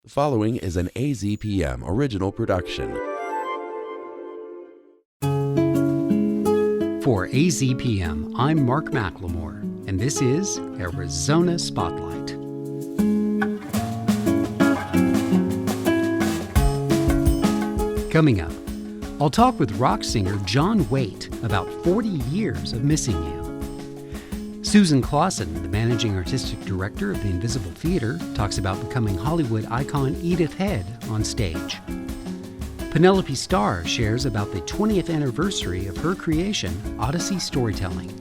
The following is an AZPM original production. For AZPM, I'm Mark McLemore, and this is Arizona Spotlight. Coming up, I'll talk with rock singer John Waite about 40 years of missing you. Susan Clausen, the managing artistic director of the Invisible Theater, talks about becoming Hollywood icon Edith Head on stage. Penelope Starr shares about the 20th anniversary of her creation, Odyssey Storytelling.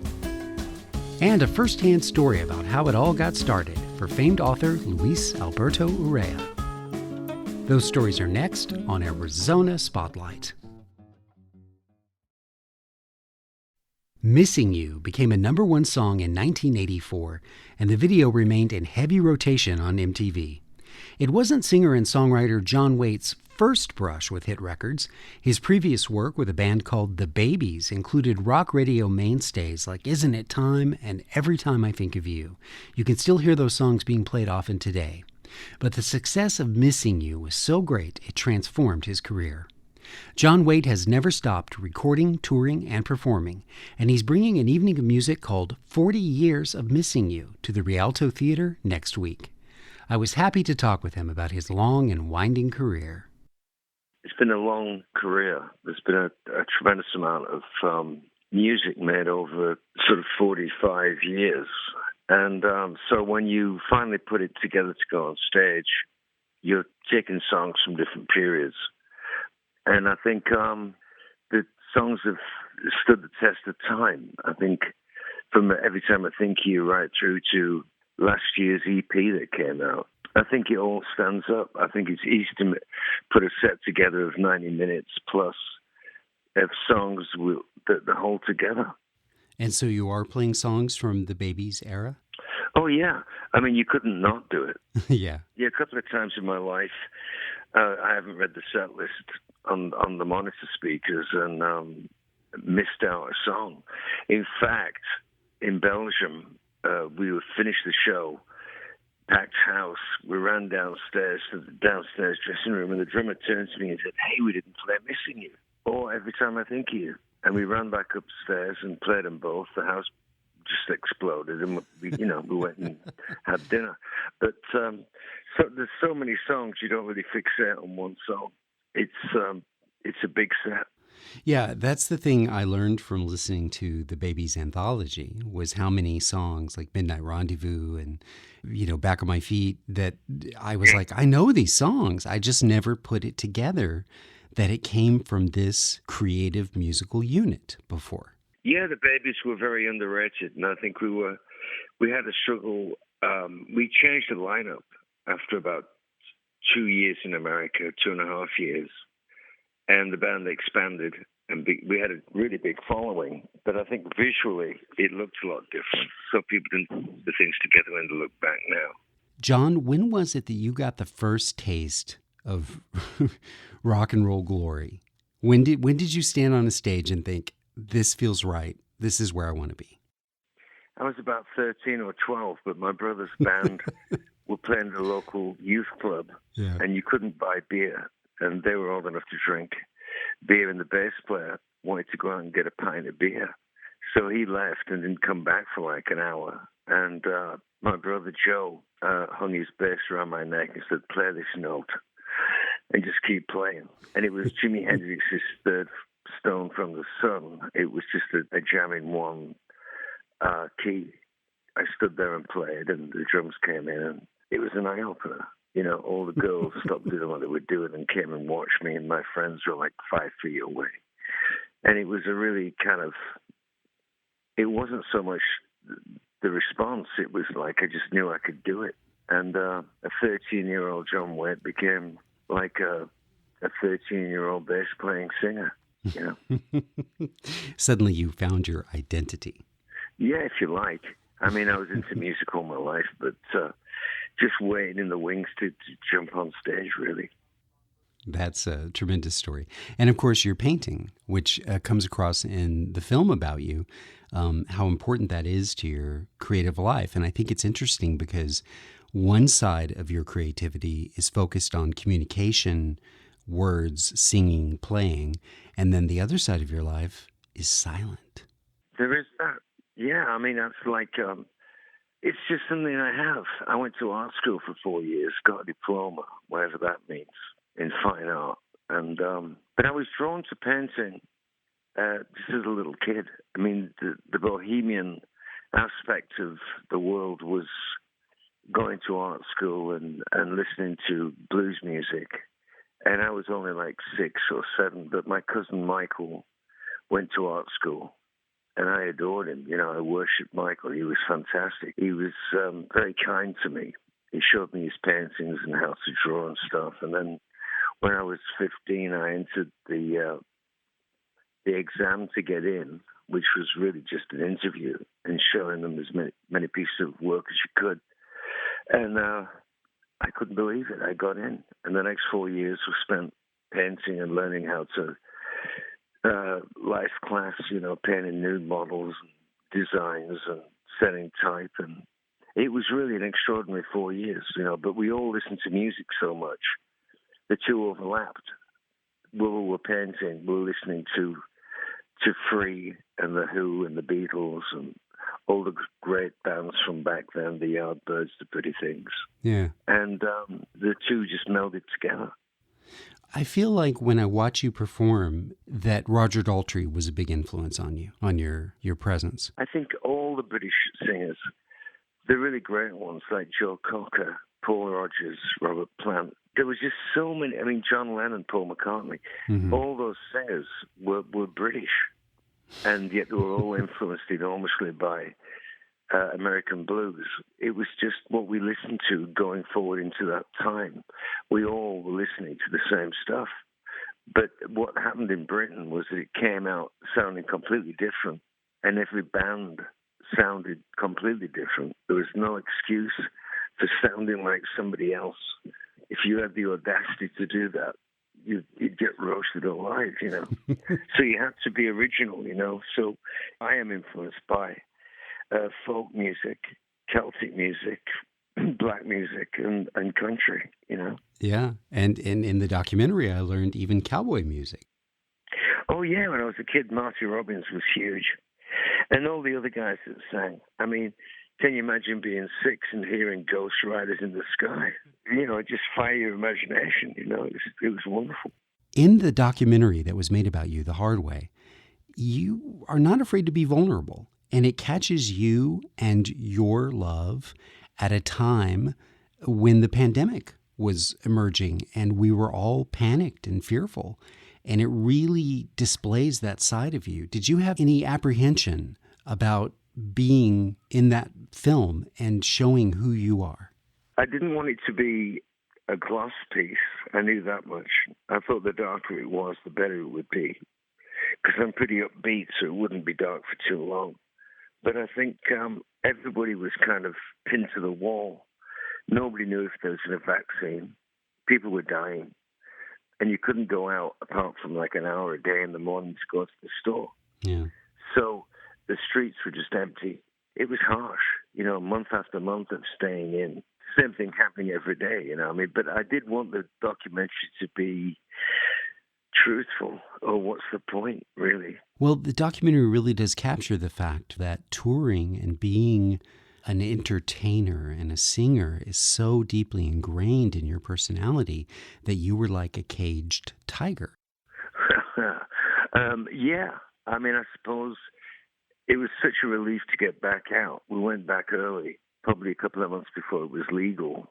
And a first-hand story about how it all got started for famed author Luis Alberto Urrea. Those stories are next on Arizona Spotlight. Missing You became a #1 song in 1984, and the video remained in heavy rotation on MTV. It wasn't singer and songwriter John Waite's first brush with hit records. His previous work with a band called The Babies included rock radio mainstays like Isn't It Time and Every Time I Think of You. You can still hear those songs being played often today. But the success of Missing You was so great it transformed his career. John Waite has never stopped recording, touring, and performing, and he's bringing an evening of music called 40 Years of Missing You to the Rialto Theater next week. I was happy to talk with him about his long and winding career. It's been a long career. There's been a tremendous amount of music made over sort of 45 years. And so when you finally put it together to go on stage, you're taking songs from different periods. And I think the songs have stood the test of time. I think from Every Time I Think of You right through to last year's EP that came out, I think it all stands up. I think it's easy to put a set together of 90 minutes plus of songs that hold together. And so you are playing songs from the Babies era? Oh, yeah. I mean, you couldn't not do it. Yeah. Yeah, a couple of times in my life, I haven't read the set list on the monitor speakers and missed out a song. In fact, in Belgium, we would finish the show, packed house. We ran downstairs to the downstairs dressing room, and the drummer turned to me and said, "Hey, we didn't play Missing You or Every Time I Think of You." And we ran back upstairs and played them both. The house just exploded, and we went and had dinner. But so there's so many songs you don't really fixate on one song. It's a big set. Yeah, that's the thing I learned from listening to the Babies anthology was how many songs like Midnight Rendezvous and, Back on My Feet that I was like, I know these songs. I just never put it together that it came from this creative musical unit before. Yeah, the Babies were very underrated, and I think we had a struggle. We changed the lineup after about 2 years in America, 2.5 years. And the band expanded, and we had a really big following. But I think visually, it looked a lot different. So people didn't put the things together when they look back now. John, when was it that you got the first taste of rock and roll glory? When did you stand on a stage and think, this feels right, this is where I want to be? I was about 13 or 12, but my brother's band were playing at a local youth club, and you couldn't buy beer. And they were old enough to drink beer, and the bass player wanted to go out and get a pint of beer. So he left and didn't come back for like an hour. And my brother Joe hung his bass around my neck and said, "Play this note and just keep playing." And it was Jimi Hendrix's Third Stone from the Sun. It was just a jam in one key. I stood there and played, and the drums came in, and it was an eye-opener. All the girls stopped doing what they were doing and came and watched me, and my friends were like 5 feet away. And it was a really it wasn't so much the response, it was like I just knew I could do it. And a 13-year-old John Waite became like a 13-year-old bass-playing singer, Suddenly you found your identity. Yeah, if you like. I mean, I was into music all my life, but just waiting in the wings to jump on stage, really. That's a tremendous story. And of course, your painting, which comes across in the film about you, how important that is to your creative life. And I think it's interesting because one side of your creativity is focused on communication, words, singing, playing, and then the other side of your life is silent. There is that. Yeah, I mean, that's like, it's just something I have. I went to art school for 4 years, got a diploma, whatever that means, in fine art. And but I was drawn to painting just as a little kid. I mean, the bohemian aspect of the world was going to art school and listening to blues music. And I was only like 6 or 7, but my cousin Michael went to art school. And I adored him. You know, I worshipped Michael. He was fantastic. He was very kind to me. He showed me his paintings and how to draw and stuff. And then when I was 15, I entered the exam to get in, which was really just an interview and showing them as many pieces of work as you could. And I couldn't believe it. I got in. And the next 4 years were spent painting and learning how to life class, you know, painting nude models and designs and setting type. And it was really an extraordinary 4 years, you know, but we all listened to music so much. The two overlapped. While we were painting, we were listening to Free and The Who and the Beatles and all the great bands from back then, the Yardbirds, the Pretty Things. Yeah. And the two just melded together. I feel like when I watch you perform that Roger Daltrey was a big influence on you, on your presence. I think all the British singers, the really great ones like Joe Cocker, Paul Rodgers, Robert Plant, there was just so many. I mean, John Lennon, Paul McCartney, all those singers were British, and yet they were all influenced enormously by American blues. It was just what we listened to going forward into that time. We all were listening to the same stuff. But what happened in Britain was that it came out sounding completely different, and every band sounded completely different. There was no excuse for sounding like somebody else. If you had the audacity to do that, you'd get roasted alive, you know. So you had to be original, you know. So I am influenced by folk music, Celtic music, black music, and country, you know. Yeah, and in the documentary, I learned even cowboy music. Oh, yeah, when I was a kid, Marty Robbins was huge. And all the other guys that sang. I mean, can you imagine being 6 and hearing Ghost Riders in the Sky? You know, just fire your imagination, you know. It was wonderful. In the documentary that was made about you, The Hard Way, you are not afraid to be vulnerable. And it catches you and your love at a time when the pandemic was emerging and we were all panicked and fearful. And it really displays that side of you. Did you have any apprehension about being in that film and showing who you are? I didn't want it to be a gloss piece. I knew that much. I thought the darker it was, the better it would be. Because I'm pretty upbeat, so it wouldn't be dark for too long. But I think everybody was kind of pinned to the wall. Nobody knew if there was a vaccine. People were dying. And you couldn't go out apart from like an hour a day in the morning to go to the store. Yeah. So the streets were just empty. It was harsh, you know, month after month of staying in. Same thing happening every day, you know. I mean, but I did want the documentary to be truthful, or what's the point, really? Well, the documentary really does capture the fact that touring and being an entertainer and a singer is so deeply ingrained in your personality that you were like a caged tiger. Yeah. I mean, I suppose it was such a relief to get back out. We went back early, probably a couple of months before it was legal,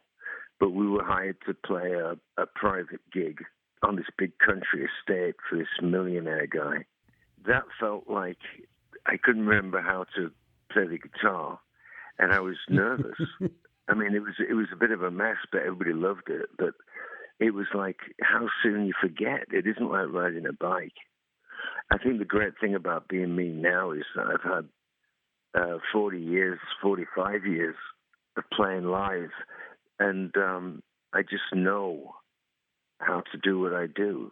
but we were hired to play a private gig on this big country estate for this millionaire guy. That felt like I couldn't remember how to play the guitar, and I was nervous. I mean, it was a bit of a mess, but everybody loved it. But it was like how soon you forget. It isn't like riding a bike. I think the great thing about being me now is that I've had 45 years of playing live, and I just know how to do what I do.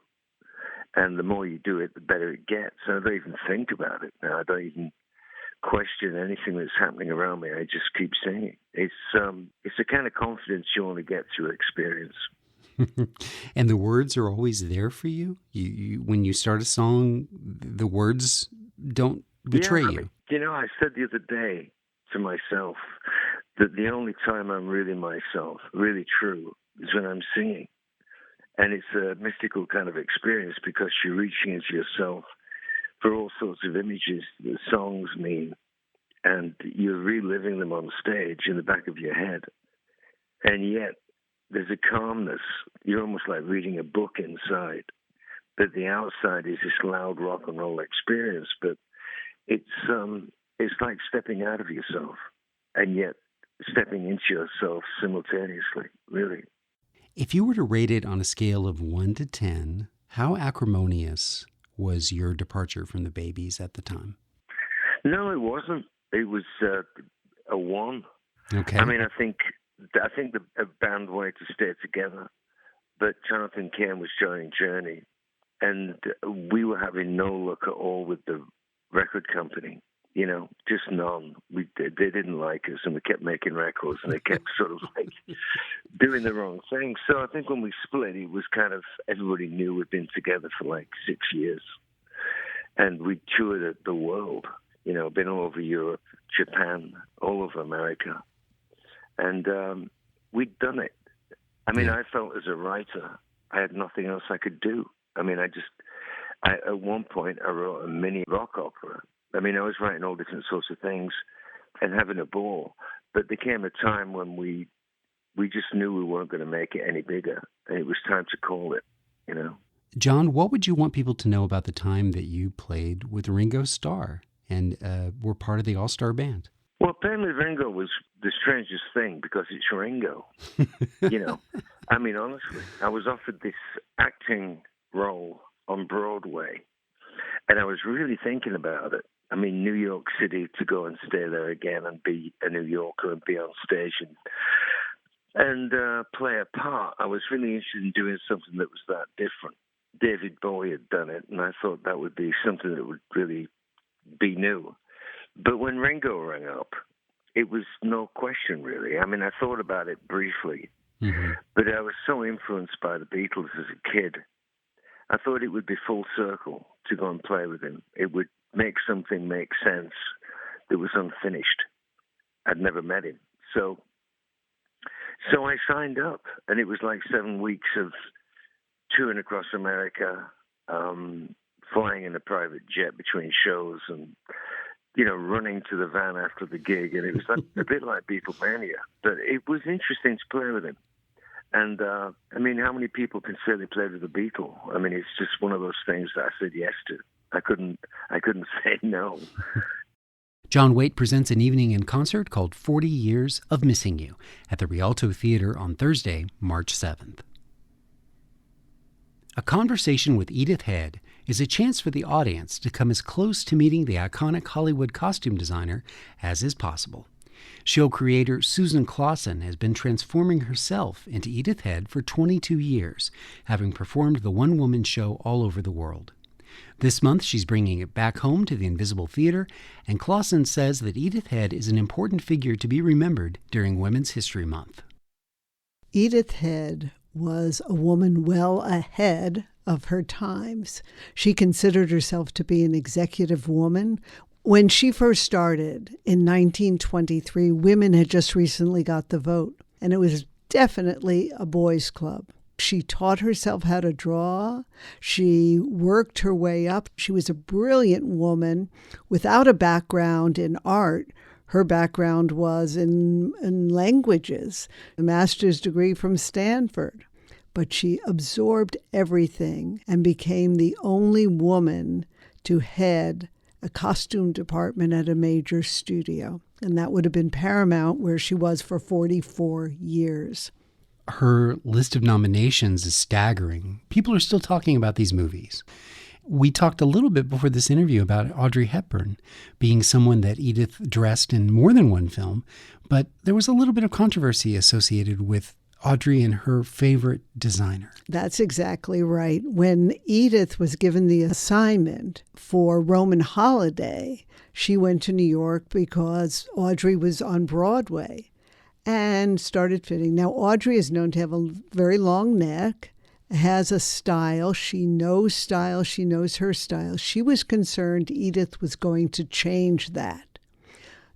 And the more you do it, the better it gets. And I don't even think about it now. I don't even question anything that's happening around me. I just keep singing. It's the kind of confidence you only get through experience. And the words are always there for you? You when you start a song, the words don't betray you. You know, I said the other day to myself that the only time I'm really myself, really true, is when I'm singing. And it's a mystical kind of experience because you're reaching into yourself for all sorts of images that songs mean, and you're reliving them on stage in the back of your head. And yet, there's a calmness. You're almost like reading a book inside. But the outside is this loud rock and roll experience. But it's like stepping out of yourself, and yet stepping into yourself simultaneously, really. If you were to rate it on a scale of 1 to 10, how acrimonious was your departure from the Babies at the time? No, it wasn't. It was a 1. Okay. I mean, I think a band wanted to stay together, but Jonathan Cain was joining Journey, and we were having no luck at all with the record company. You know, just none. They didn't like us, and we kept making records, and they kept sort of like doing the wrong thing. So I think when we split, it was kind of, everybody knew we'd been together for like 6 years, and we toured the world, you know, been all over Europe, Japan, all over America, and we'd done it. I mean, I felt as a writer, I had nothing else I could do. I mean, at one point, I wrote a mini rock opera. I mean, I was writing all different sorts of things and having a ball. But there came a time when we just knew we weren't going to make it any bigger, and it was time to call it, you know. John, what would you want people to know about the time that you played with Ringo Starr and were part of the All-Star Band? Well, playing with Ringo was the strangest thing because it's Ringo, you know. I mean, honestly, I was offered this acting role on Broadway, and I was really thinking about it. I mean, New York City, to go and stay there again and be a New Yorker and be on stage and play a part. I was really interested in doing something that was that different. David Bowie had done it, and I thought that would be something that would really be new. But when Ringo rang up, it was no question, really. I mean, I thought about it briefly, but I was so influenced by the Beatles as a kid. I thought it would be full circle to go and play with him. It would make something make sense that was unfinished. I'd never met him. So I signed up, and it was like 7 weeks of touring across America, flying in a private jet between shows and, you know, running to the van after the gig. And it was like, a bit like Beatlemania, but it was interesting to play with him. And, I mean, how many people can say they played with the Beatles? I mean, it's just one of those things that I said yes to. I couldn't say no. John Waite presents an evening in concert called 40 Years of Missing You at the Rialto Theater on Thursday, March 7th. A conversation with Edith Head is a chance for the audience to come as close to meeting the iconic Hollywood costume designer as is possible. Show creator Susan Clausen has been transforming herself into Edith Head for 22 years, having performed the one-woman show all over the world. This month, she's bringing it back home to the Invisible Theater, and Clausen says that Edith Head is an important figure to be remembered during Women's History Month. Edith Head was a woman well ahead of her times. She considered herself to be an executive woman. When she first started in 1923, women had just recently got the vote, and it was definitely a boys' club. She taught herself how to draw. She worked her way up. She was a brilliant woman without a background in art. Her background was in languages, a master's degree from Stanford. But she absorbed everything and became the only woman to head a costume department at a major studio. And that would have been Paramount, where she was for 44 years. Her list of nominations is staggering. People are still talking about these movies. We talked a little bit before this interview about Audrey Hepburn being someone that Edith dressed in more than one film, but there was a little bit of controversy associated with Audrey and her favorite designer. That's exactly right. When Edith was given the assignment for Roman Holiday, she went to New York because Audrey was on Broadway and started fitting. Now, Audrey is known to have a very long neck, has a style. She knows style. She knows her style. She was concerned Edith was going to change that.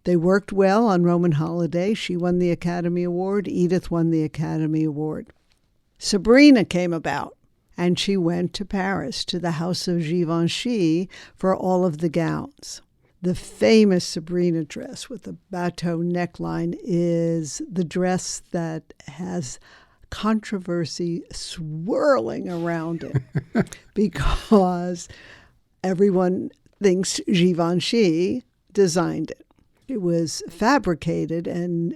They worked well on Roman Holiday. She won the Academy Award. Edith won the Academy Award. Sabrina came about, and she went to Paris, to the house of Givenchy, for all of the gowns. The famous Sabrina dress with the bateau neckline is the dress that has controversy swirling around it because everyone thinks Givenchy designed it. It was fabricated and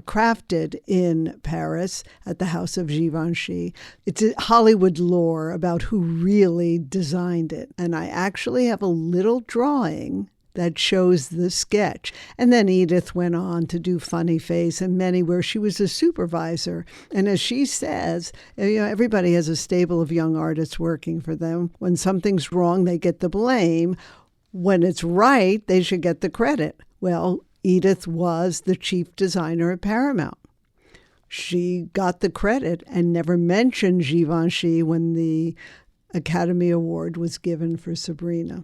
crafted in Paris at the house of Givenchy. It's a Hollywood lore about who really designed it. And I actually have a little drawing that shows the sketch. And then Edith went on to do Funny Face and many where she was a supervisor. And as she says, everybody has a stable of young artists working for them. When something's wrong, they get the blame. When it's right, they should get the credit. Well, Edith was the chief designer at Paramount. She got the credit and never mentioned Givenchy when the Academy Award was given for Sabrina.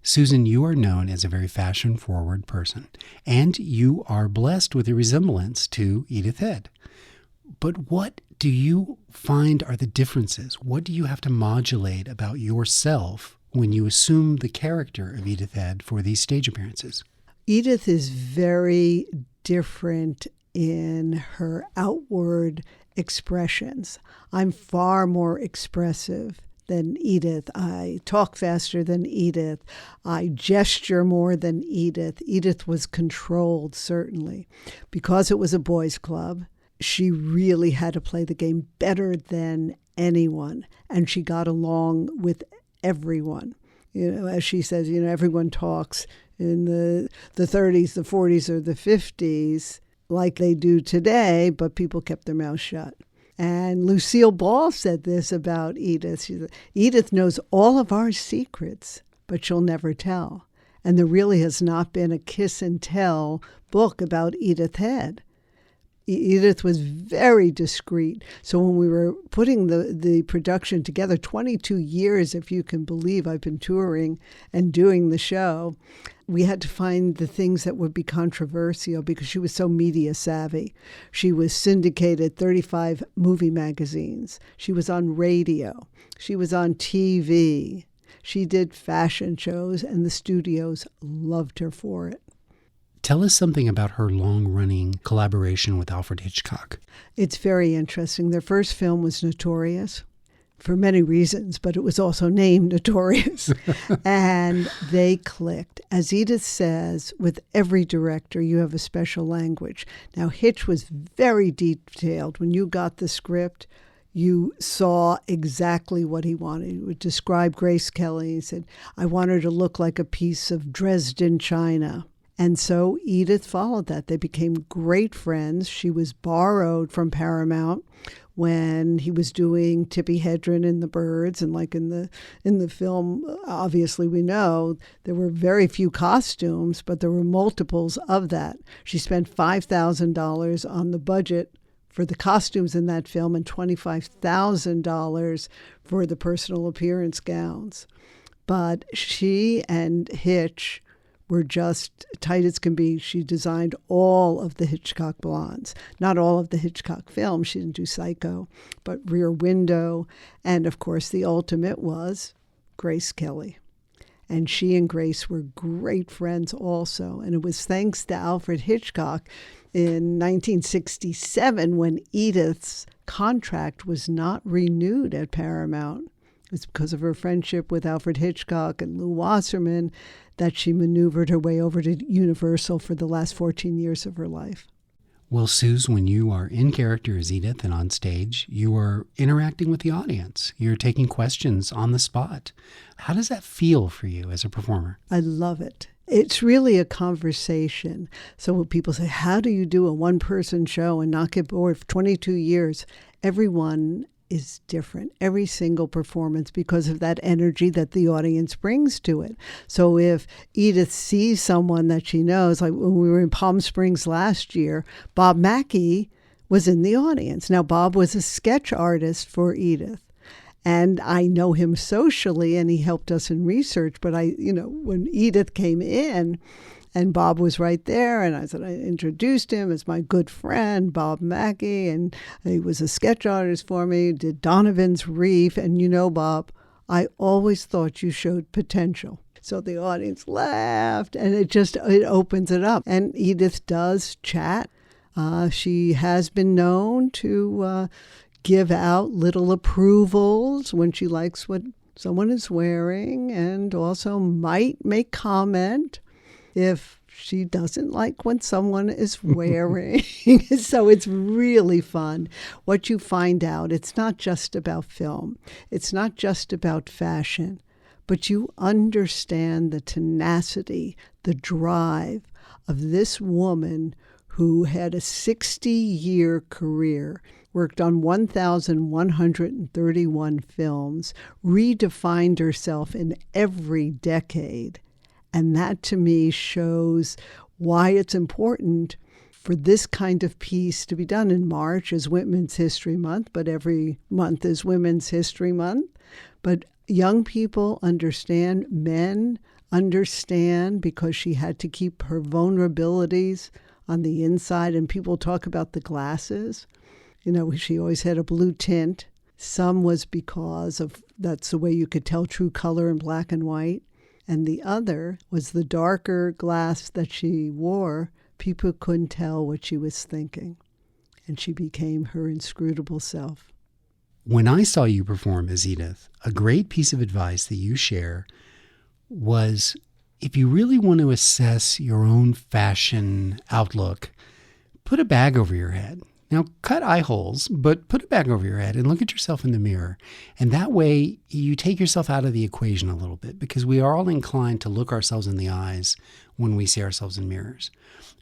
Susan, you are known as a very fashion-forward person, and you are blessed with a resemblance to Edith Head. But what do you find are the differences? What do you have to modulate about yourself when you assume the character of Edith Head for these stage appearances? Edith is very different in her outward expressions. I'm far more expressive than Edith. I talk faster than Edith. I gesture more than Edith. Edith was controlled, certainly. Because it was a boys' club, she really had to play the game better than anyone, and she got along with everyone. As she says, everyone talks in the 30s, the 40s, or the 50s like they do today, but people kept their mouths shut. And Lucille Ball said this about Edith. She said, Edith knows all of our secrets, but she'll never tell. And there really has not been a kiss and tell book about Edith Head. Edith was very discreet. So when we were putting the production together, 22 years, if you can believe, I've been touring and doing the show, we had to find the things that would be controversial because she was so media savvy. She was syndicated 35 movie magazines. She was on radio. She was on TV. She did fashion shows, and the studios loved her for it. Tell us something about her long-running collaboration with Alfred Hitchcock. It's very interesting. Their first film was Notorious for many reasons, but it was also named Notorious. And they clicked. As Edith says, with every director, you have a special language. Now, Hitch was very detailed. When you got the script, you saw exactly what he wanted. He would describe Grace Kelly. He said, I want her to look like a piece of Dresden china. And so Edith followed that. They became great friends. She was borrowed from Paramount when he was doing Tippi Hedren in The Birds. And like in the film, obviously we know there were very few costumes, but there were multiples of that. She spent $5,000 on the budget for the costumes in that film and $25,000 for the personal appearance gowns. But she and Hitch were just tight as can be. She designed all of the Hitchcock blondes. Not all of the Hitchcock films. She didn't do Psycho, but Rear Window. And, of course, the ultimate was Grace Kelly. And she and Grace were great friends also. And it was thanks to Alfred Hitchcock in 1967 when Edith's contract was not renewed at Paramount. It was because of her friendship with Alfred Hitchcock and Lou Wasserman that she maneuvered her way over to Universal for the last 14 years of her life. Well, Suze, when you are in character as Edith and on stage, you are interacting with the audience. You're taking questions on the spot. How does that feel for you as a performer? I love it. It's really a conversation. So when people say, how do you do a one-person show and not get bored for 22 years? Everyone is different, every single performance, because of that energy that the audience brings to it. So if Edith sees someone that she knows, like when we were in Palm Springs last year, Bob Mackey was in the audience. Now, Bob was a sketch artist for Edith. And I know him socially, and he helped us in research. But when Edith came in, and Bob was right there, and I introduced him as my good friend, Bob Mackey, and he was a sketch artist for me, did Donovan's Reef. And Bob, I always thought you showed potential. So the audience laughed, and it opens it up. And Edith does chat. She has been known to give out little approvals when she likes what someone is wearing, and also might make comment if she doesn't like what someone is wearing. So it's really fun. What you find out, it's not just about film. It's not just about fashion, but you understand the tenacity, the drive of this woman who had a 60-year career, worked on 1,131 films, redefined herself in every decade. And that, to me, shows why it's important for this kind of piece to be done in March as Women's History Month, but every month is Women's History Month. But young people understand, men understand, because she had to keep her vulnerabilities on the inside. And people talk about the glasses. She always had a blue tint. Some was because that's the way you could tell true color in black and white. And the other was the darker glass that she wore. People couldn't tell what she was thinking. And she became her inscrutable self. When I saw you perform as Edith, a great piece of advice that you share was, if you really want to assess your own fashion outlook, put a bag over your head. Now, cut eye holes, but put a bag over your head and look at yourself in the mirror. And that way, you take yourself out of the equation a little bit, because we are all inclined to look ourselves in the eyes when we see ourselves in mirrors.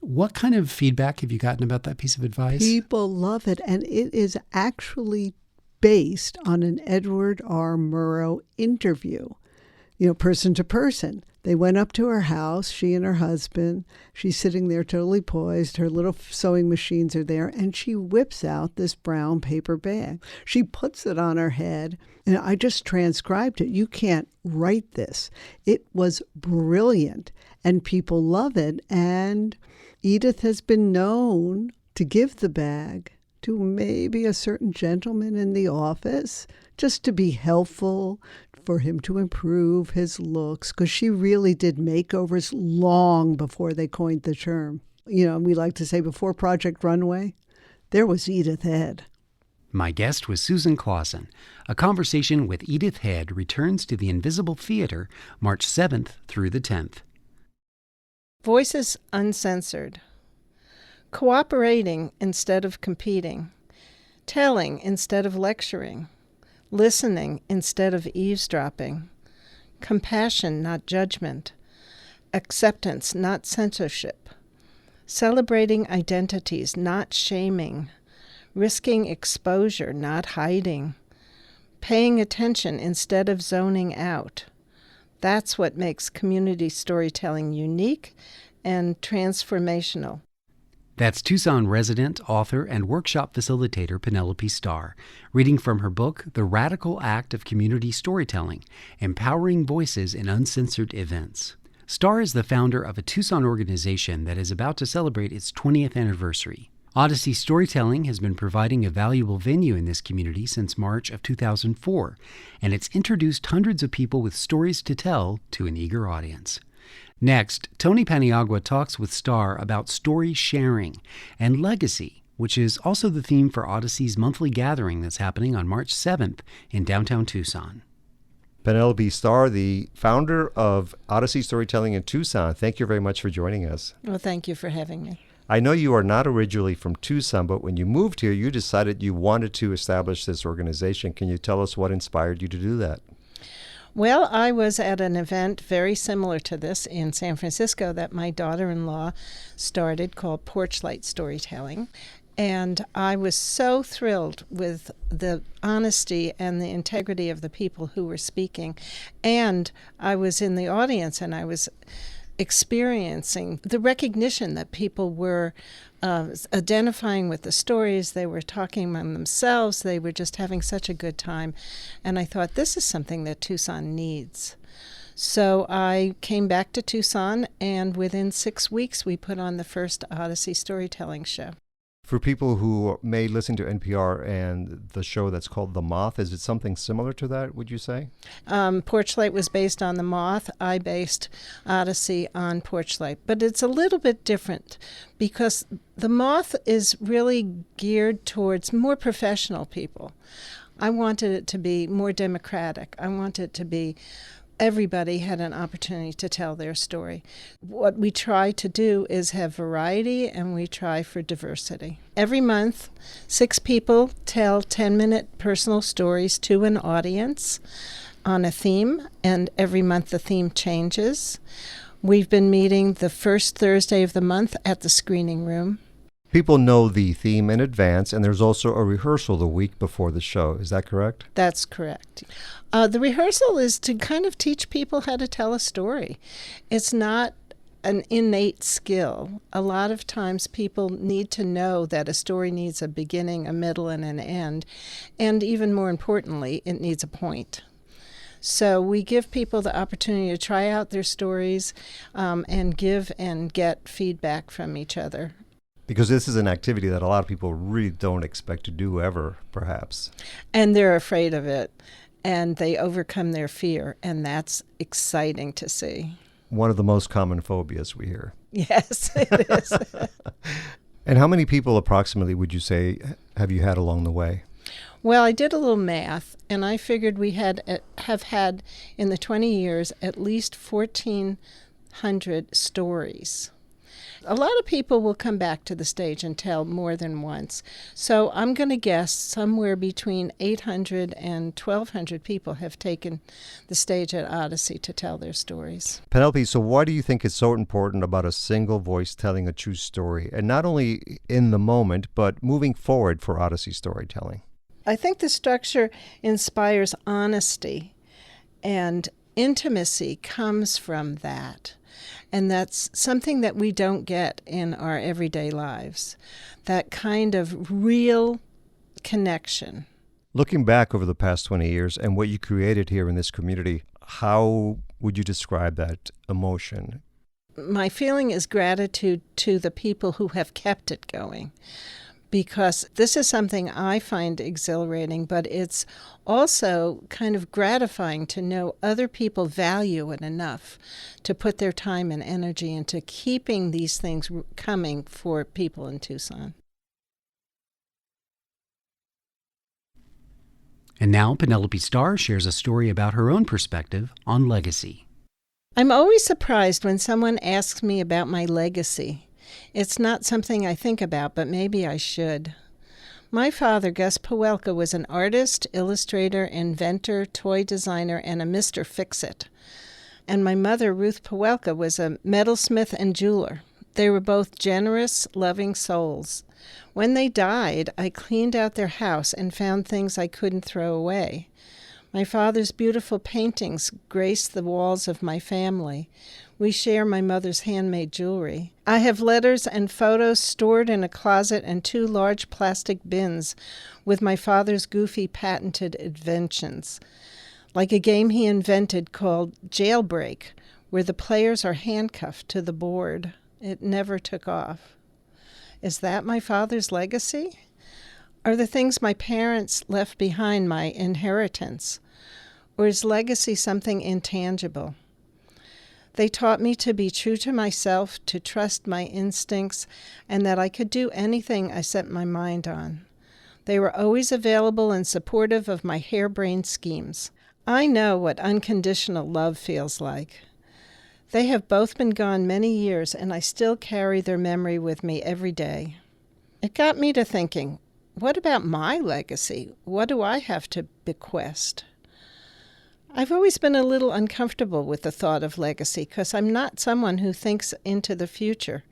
What kind of feedback have you gotten about that piece of advice? People love it, and it is actually based on an Edward R. Murrow interview, person to person. They went up to her house, she and her husband. She's sitting there totally poised. Her little sewing machines are there, and she whips out this brown paper bag. She puts it on her head, and I just transcribed it. You can't write this. It was brilliant, and people love it. And Edith has been known to give the bag to maybe a certain gentleman in the office, just to be helpful, for him to improve his looks, because she really did makeovers long before they coined the term. We like to say before Project Runway, there was Edith Head. My guest was Susan Clausen. A Conversation with Edith Head returns to the Invisible Theater March 7th through the 10th. Voices Uncensored. Cooperating instead of competing. Telling instead of lecturing. Listening instead of eavesdropping. Compassion, not judgment. Acceptance, not censorship. Celebrating identities, not shaming. Risking exposure, not hiding. Paying attention instead of zoning out. That's what makes community storytelling unique and transformational. That's Tucson resident, author, and workshop facilitator Penelope Starr, reading from her book, The Radical Act of Community Storytelling, Empowering Voices in Uncensored Events. Starr is the founder of a Tucson organization that is about to celebrate its 20th anniversary. Odyssey Storytelling has been providing a valuable venue in this community since March of 2004, and it's introduced hundreds of people with stories to tell to an eager audience. Next, Tony Paniagua talks with Starr about story sharing and legacy, which is also the theme for Odyssey's monthly gathering that's happening on March 7th in downtown Tucson. Penelope Starr, the founder of Odyssey Storytelling in Tucson, thank you very much for joining us. Well, thank you for having me. I know you are not originally from Tucson, but when you moved here, you decided you wanted to establish this organization. Can you tell us what inspired you to do that? Well, I was at an event very similar to this in San Francisco that my daughter-in-law started called Porchlight Storytelling. And I was so thrilled with the honesty and the integrity of the people who were speaking. And I was in the audience and I was experiencing the recognition that people were identifying with the stories. They were talking among themselves. They were just having such a good time. And I thought, this is something that Tucson needs. So I came back to Tucson, and within 6 weeks, we put on the first Odyssey Storytelling show. For people who may listen to NPR and the show that's called The Moth, is it something similar to that, would you say? Porchlight was based on The Moth. I based Odyssey on Porchlight. But it's a little bit different because The Moth is really geared towards more professional people. I wanted it to be more democratic. I wanted it to be everybody had an opportunity to tell their story. What we try to do is have variety, and we try for diversity. Every month, 6 people tell 10-minute personal stories to an audience on a theme, and every month the theme changes. We've been meeting the first Thursday of the month at the screening room. People know the theme in advance, and there's also a rehearsal the week before the show. Is that correct? That's correct. The rehearsal is to kind of teach people how to tell a story. It's not an innate skill. A lot of times people need to know that a story needs a beginning, a middle, and an end. And even more importantly, it needs a point. So we give people the opportunity to try out their stories and give and get feedback from each other. Because this is an activity that a lot of people really don't expect to do ever, perhaps. And they're afraid of it, and they overcome their fear, and that's exciting to see. One of the most common phobias we hear. Yes, it is. And how many people approximately would you say have you had along the way? Well, I did a little math, and I figured we have had in the 20 years at least 1,400 stories. A lot of people will come back to the stage and tell more than once. So I'm going to guess somewhere between 800 and 1,200 people have taken the stage at Odyssey to tell their stories. Penelope, so why do you think it's so important about a single voice telling a true story? And not only in the moment, but moving forward for Odyssey Storytelling? I think the structure inspires honesty, and intimacy comes from that. And that's something that we don't get in our everyday lives, that kind of real connection. Looking back over the past 20 years and what you created here in this community, how would you describe that emotion? My feeling is gratitude to the people who have kept it going, because this is something I find exhilarating, but it's also kind of gratifying to know other people value it enough to put their time and energy into keeping these things coming for people in Tucson. And now Penelope Starr shares a story about her own perspective on legacy. I'm always surprised when someone asks me about my legacy. It's not something I think about, but maybe I should. My father, Gus Pawelka, was an artist, illustrator, inventor, toy designer, and a Mr. Fix-It. And my mother, Ruth Pawelka, was a metalsmith and jeweler. They were both generous, loving souls. When they died, I cleaned out their house and found things I couldn't throw away. My father's beautiful paintings grace the walls of my family. We share my mother's handmade jewelry. I have letters and photos stored in a closet and 2 large plastic bins with my father's goofy patented inventions, like a game he invented called Jailbreak, where the players are handcuffed to the board. It never took off. Is that my father's legacy? Are the things my parents left behind my inheritance? Or is legacy something intangible? They taught me to be true to myself, to trust my instincts, and that I could do anything I set my mind on. They were always available and supportive of my harebrained schemes. I know what unconditional love feels like. They have both been gone many years, and I still carry their memory with me every day. It got me to thinking, what about my legacy? What do I have to bequest? I've always been a little uncomfortable with the thought of legacy because I'm not someone who thinks into the future.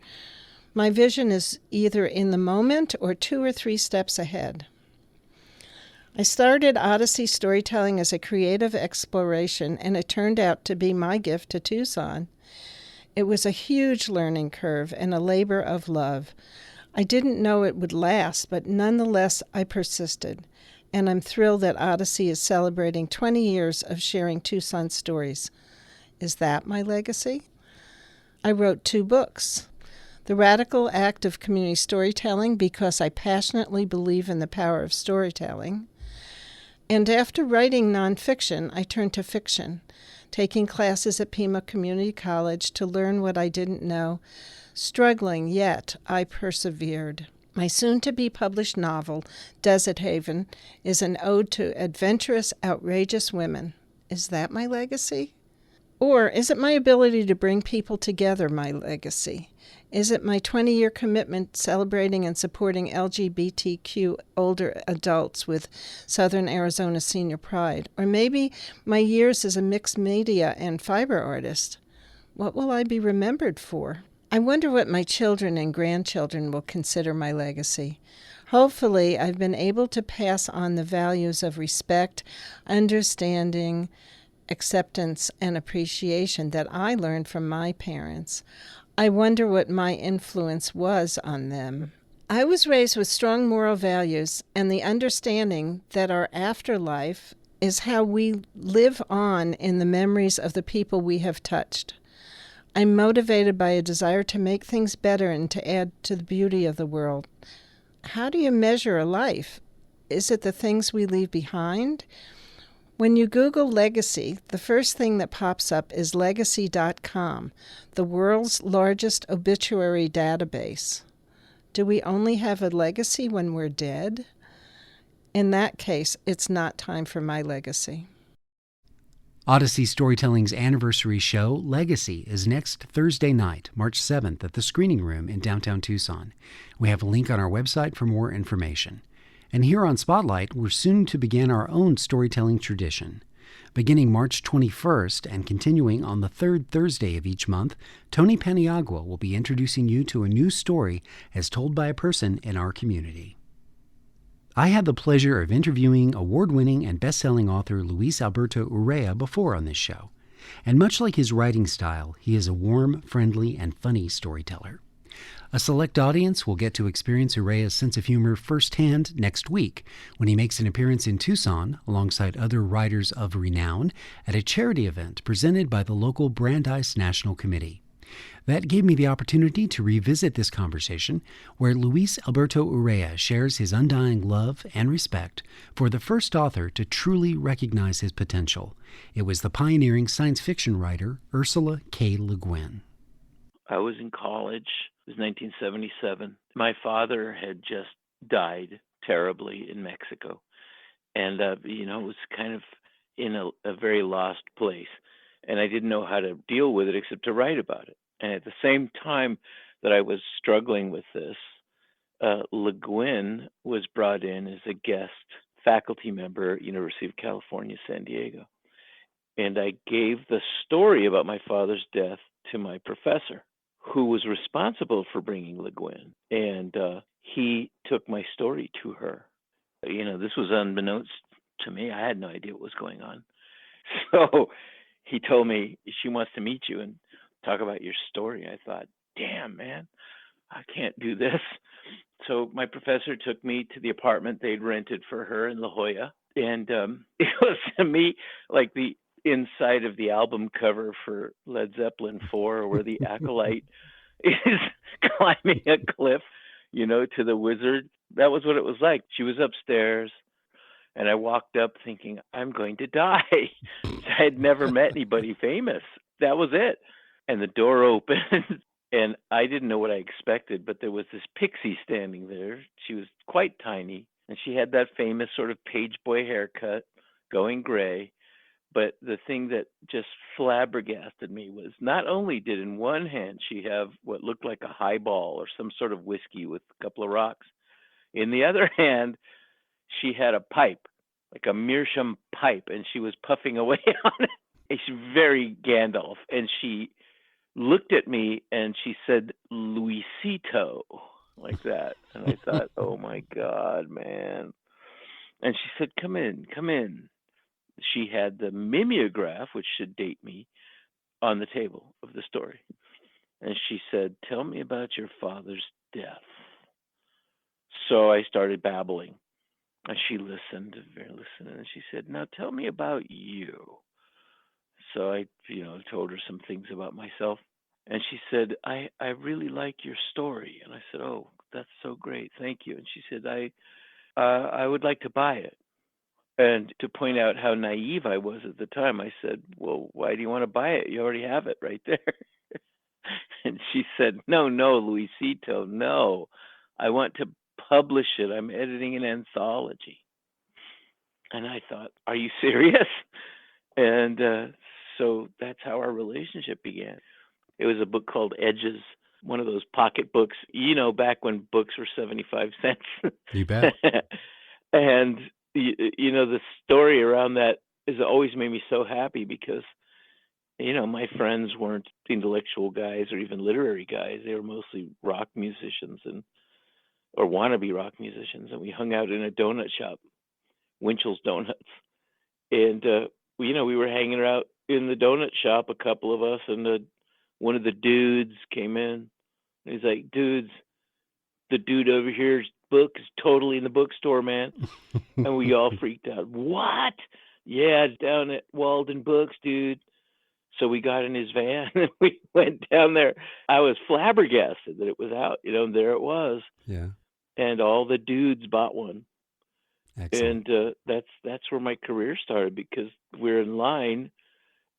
My vision is either in the moment or 2 or 3 steps ahead. I started Odyssey Storytelling as a creative exploration, and it turned out to be my gift to Tucson. It was a huge learning curve and a labor of love. I didn't know it would last, but nonetheless, I persisted. And I'm thrilled that Odyssey is celebrating 20 years of sharing Tucson stories. Is that my legacy? I wrote 2 books. The Radical Act of Community Storytelling, because I passionately believe in the power of storytelling. And after writing nonfiction, I turned to fiction, taking classes at Pima Community College to learn what I didn't know. Struggling, yet I persevered. My soon-to-be-published novel, Desert Haven, is an ode to adventurous, outrageous women. Is that my legacy? Or is it my ability to bring people together my legacy? Is it my 20-year commitment celebrating and supporting LGBTQ older adults with Southern Arizona Senior Pride? Or maybe my years as a mixed media and fiber artist? What will I be remembered for? I wonder what my children and grandchildren will consider my legacy. Hopefully, I've been able to pass on the values of respect, understanding, acceptance, and appreciation that I learned from my parents. I wonder what my influence was on them. I was raised with strong moral values and the understanding that our afterlife is how we live on in the memories of the people we have touched. I'm motivated by a desire to make things better and to add to the beauty of the world. How do you measure a life? Is it the things we leave behind? When you Google legacy, the first thing that pops up is legacy.com, the world's largest obituary database. Do we only have a legacy when we're dead? In that case, it's not time for my legacy. Odyssey Storytelling's anniversary show, Legacy, is next Thursday night, March 7th, at the Screening Room in downtown Tucson. We have a link on our website for more information. And here on Spotlight, we're soon to begin our own storytelling tradition. Beginning March 21st and continuing on the 3rd Thursday of each month, Tony Paniagua will be introducing you to a new story as told by a person in our community. I had the pleasure of interviewing award-winning and best-selling author Luis Alberto Urrea before on this show. And much like his writing style, he is a warm, friendly, and funny storyteller. A select audience will get to experience Urrea's sense of humor firsthand next week when he makes an appearance in Tucson alongside other writers of renown at a charity event presented by the local Brandeis National Committee. That gave me the opportunity to revisit this conversation where Luis Alberto Urrea shares his undying love and respect for the first author to truly recognize his potential. It was the pioneering science fiction writer Ursula K. Le Guin. I was in college. It was 1977. My father had just died terribly in Mexico. And, it was kind of in a very lost place. And I didn't know how to deal with it except to write about it. And at the same time that I was struggling with this, Le Guin was brought in as a guest faculty member at University of California, San Diego. And I gave the story about my father's death to my professor, who was responsible for bringing Le Guin. And he took my story to her. This was unbeknownst to me. I had no idea what was going on. So he told me, she wants to meet you and talk about your story. I thought, damn, man, I can't do this. So my professor took me to the apartment they'd rented for her in La Jolla. And it was to me like the inside of the album cover for Led Zeppelin 4, where the acolyte is climbing a cliff, to the wizard. That was what it was like. She was upstairs, and I walked up thinking, I'm going to die. I had never met anybody famous. That was it. And the door opened, and I didn't know what I expected, but there was this pixie standing there. She was quite tiny, and she had that famous sort of page boy haircut, going gray. But the thing that just flabbergasted me was not only did in one hand she have what looked like a highball or some sort of whiskey with a couple of rocks, in the other hand, she had a pipe. like a meerschaum pipe, and she was puffing away on it. And she's very Gandalf, and she looked at me and she said, "Luisito," like that. And I thought, oh my God, man. And she said, come in. She had the mimeograph, which should date me, on the table of the story. And she said, "Tell me about your father's death." So I started babbling. And she listened, and she said, "Now tell me about you." So I, told her some things about myself. And she said, I really like your story. And I said, "Oh, that's so great. Thank you." And she said, I would like to buy it. And to point out how naive I was at the time, I said, "Well, why do you want to buy it? You already have it right there." And she said, No, Luisito, no. I want to publish it. I'm editing an anthology." And I thought, are you serious? And so that's how our relationship began. It was a book called Edges, one of those pocket books, back when books were 75 cents. You bet. And, the story around that has always made me so happy because, my friends weren't intellectual guys or even literary guys. They were mostly rock musicians or wannabe rock musicians. And we hung out in a donut shop, Winchell's Donuts. And, we were hanging out in the donut shop, a couple of us, and one of the dudes came in. And he's like, "Dudes, the dude over here's book is totally in the bookstore, man." And we all freaked out. "What?" "Yeah, it's down at Walden Books, dude." So we got in his van and we went down there. I was flabbergasted that it was out, and there it was. Yeah. And all the dudes bought one. Excellent. And that's where my career started, because we're in line,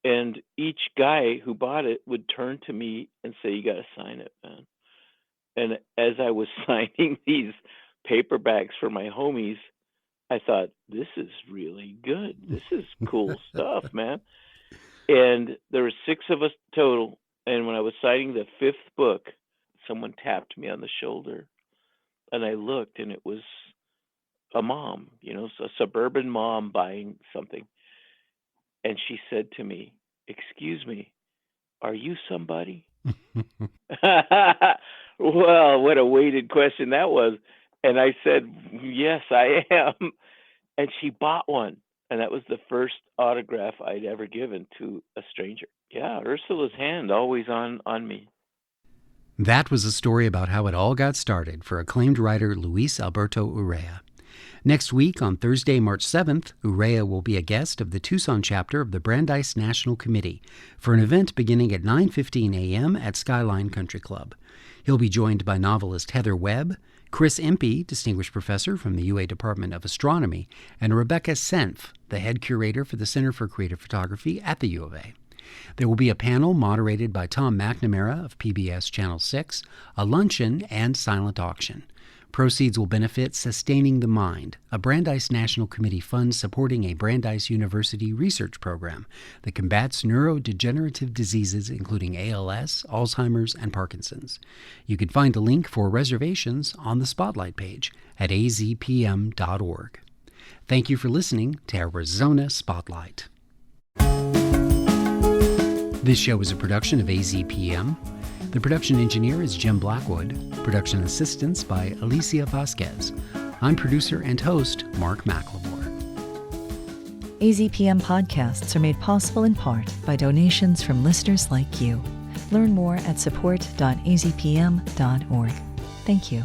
and each guy who bought it would turn to me and say, "You got to sign it, man." And as I was signing these paperbacks for my homies, I thought, this is really good. This is cool stuff, man. And there were 6 of us total. And when I was signing the 5th book, someone tapped me on the shoulder. And I looked, and it was a mom, a suburban mom buying something. And she said to me, "Excuse me, are you somebody?" Well, what a weighted question that was. And I said, "Yes, I am." And she bought one. And that was the first autograph I'd ever given to a stranger. Yeah, Ursula's hand always on me. That was a story about how it all got started for acclaimed writer Luis Alberto Urrea. Next week, on Thursday, March 7th, Urrea will be a guest of the Tucson chapter of the Brandeis National Committee for an event beginning at 9:15 a.m. at Skyline Country Club. He'll be joined by novelist Heather Webb, Chris Impey, Distinguished Professor from the UA Department of Astronomy, and Rebecca Senf, the head curator for the Center for Creative Photography at the U of A. There will be a panel moderated by Tom McNamara of PBS Channel 6, a luncheon, and silent auction. Proceeds will benefit Sustaining the Mind, a Brandeis National Committee fund supporting a Brandeis University research program that combats neurodegenerative diseases including ALS, Alzheimer's, and Parkinson's. You can find a link for reservations on the Spotlight page at azpm.org. Thank you for listening to Arizona Spotlight. This show is a production of AZPM. The production engineer is Jim Blackwood. Production assistance by Alicia Vasquez. I'm producer and host Mark McLemore. AZPM podcasts are made possible in part by donations from listeners like you. Learn more at support.azpm.org. Thank you.